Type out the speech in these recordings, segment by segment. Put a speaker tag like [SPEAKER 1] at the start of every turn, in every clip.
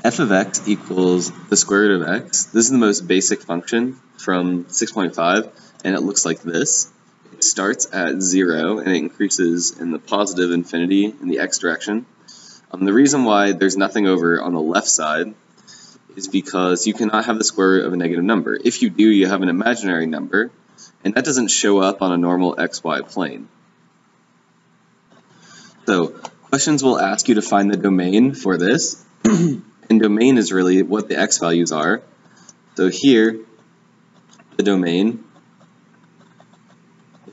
[SPEAKER 1] f of x equals the square root of x. This is the most basic function from 6.5, and it looks like this. It starts at 0, and it increases in the positive infinity in the x direction. The reason why there's nothing over on the left side is because you cannot have the square root of a negative number. If you do, you have an imaginary number, and that doesn't show up on a normal xy plane. So, questions will ask you to find the domain for this, and domain is really what the x values are. So here, the domain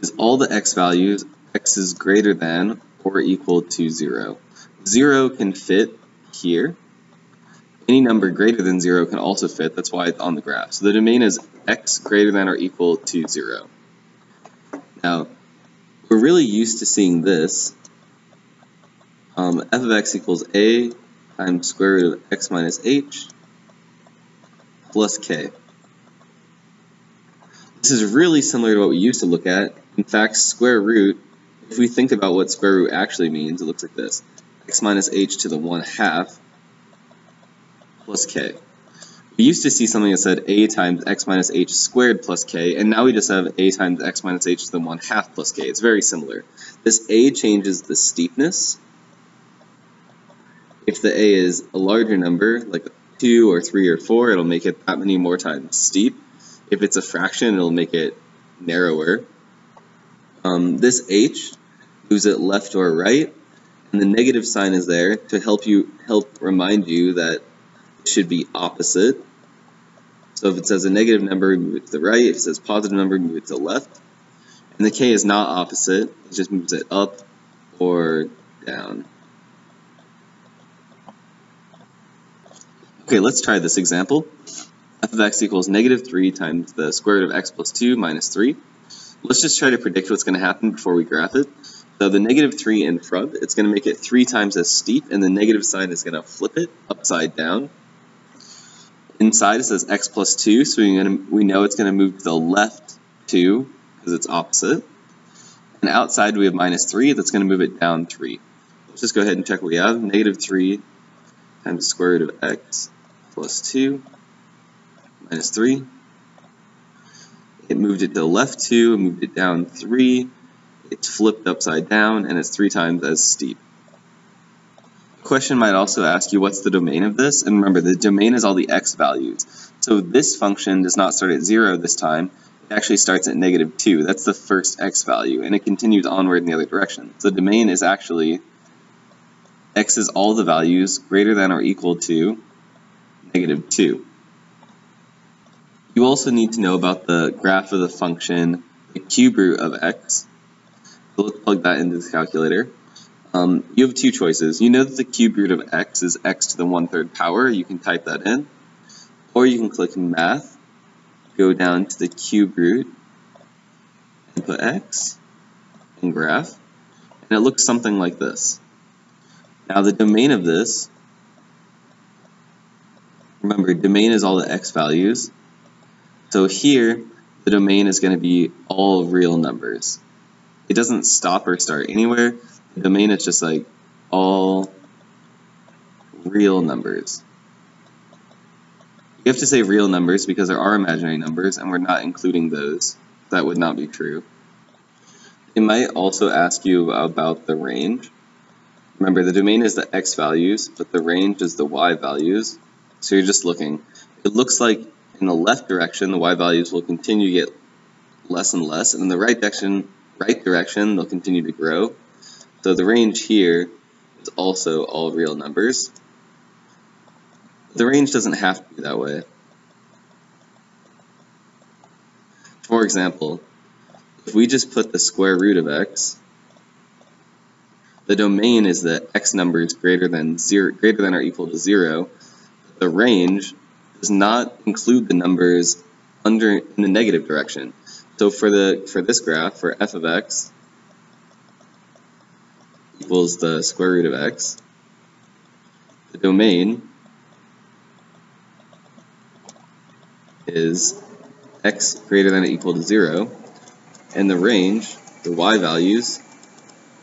[SPEAKER 1] is all the x values, x is greater than or equal to 0. 0 can fit here. Any number greater than 0 can also fit, that's why it's on the graph. So the domain is x greater than or equal to 0. Now, we're really used to seeing this. F of x equals a times square root of x minus h plus k. This is really similar to what we used to look at. In fact, square root, if we think about what square root actually means, it looks like this. X minus h to the 1/2 plus k. We used to see something that said a times x minus h squared plus k, and now we just have a times x minus h to the 1/2 plus k. It's very similar. This a changes the steepness. If the a is a larger number, like 2 or 3 or 4, it'll make it that many more times steep. If it's a fraction, it'll make it narrower. This h moves it left or right, and the negative sign is there to help remind you that it should be opposite. So if it says a negative number, move it to the right. If it says positive number, move it to the left. And the k is not opposite, it just moves it up or down. Okay, let's try this example. F of x equals negative 3 times the square root of x plus 2 minus 3. Let's just try to predict what's going to happen before we graph it. So the negative 3 in front, it's going to make it 3 times as steep, and the negative sign is going to flip it upside down. Inside it says x plus 2, so we know it's going to move to the left 2, because it's opposite. And outside we have minus 3, that's going to move it down 3. Let's just go ahead and check what we have. Negative 3 times the square root of x plus 2 minus 3. It moved it to the left 2, moved it down 3. It's flipped upside down, and it's 3 times as steep. The question might also ask you what's the domain of this, and remember the domain is all the x values. So this function does not start at 0 this time, it actually starts at negative 2. That's the first x value, and it continues onward in the other direction. So the domain is actually x is all the values greater than or equal to negative 2. You also need to know about the graph of the function, the cube root of x. So let's plug that into the calculator. You have two choices. You know that the cube root of x is x to the 1/3 power. You can type that in. Or you can click math, go down to the cube root, and put x, and graph. And it looks something like this. Now the domain of this, remember domain is all the x values. So here, the domain is going to be all real numbers. It doesn't stop or start anywhere. The domain is just like all real numbers. You have to say real numbers because there are imaginary numbers and we're not including those. That would not be true. It might also ask you about the range. Remember, the domain is the x values, but the range is the y values. So you're just looking. It looks like in the left direction, the y values will continue to get less and less, and in the right direction, they'll continue to grow. So the range here is also all real numbers. The range doesn't have to be that way. For example, if we just put the square root of x, the domain is that x numbers greater than or equal to 0. The range does not include the numbers in the negative direction. So for this graph, for f of x equals the square root of x, the domain is x greater than or equal to 0, and the range, the y values,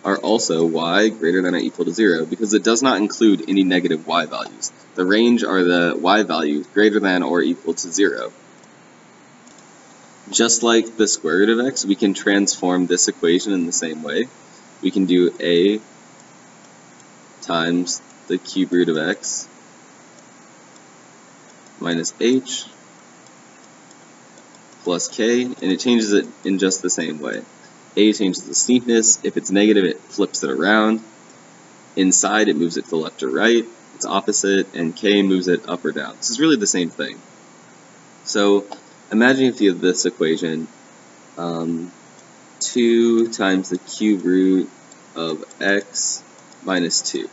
[SPEAKER 1] are also y greater than or equal to 0 because it does not include any negative y values. The range are the y values greater than or equal to 0. Just like the square root of x, we can transform this equation in the same way. We can do a times the cube root of x minus h plus k, and it changes it in just the same way. A changes the steepness. If it's negative, it flips it around. Inside, it moves it to the left or right. It's opposite, and k moves it up or down. This is really the same thing. So imagine if you have this equation, 2 times the cube root of x minus 2.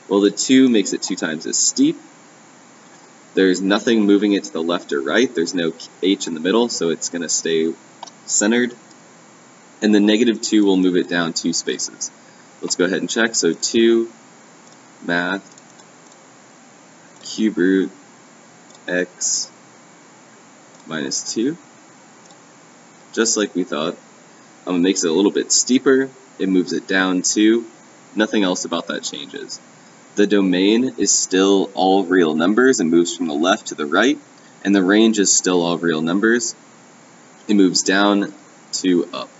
[SPEAKER 1] Well, the 2 makes it 2 times as steep. There's nothing moving it to the left or right. There's no h in the middle, so it's going to stay centered. And the negative 2 will move it down 2 spaces. Let's go ahead and check. So 2 math cube root x minus 2. Just like we thought. It makes it a little bit steeper. It moves it down 2. Nothing else about that changes. The domain is still all real numbers and moves from the left to the right, and the range is still all real numbers. It moves down to up.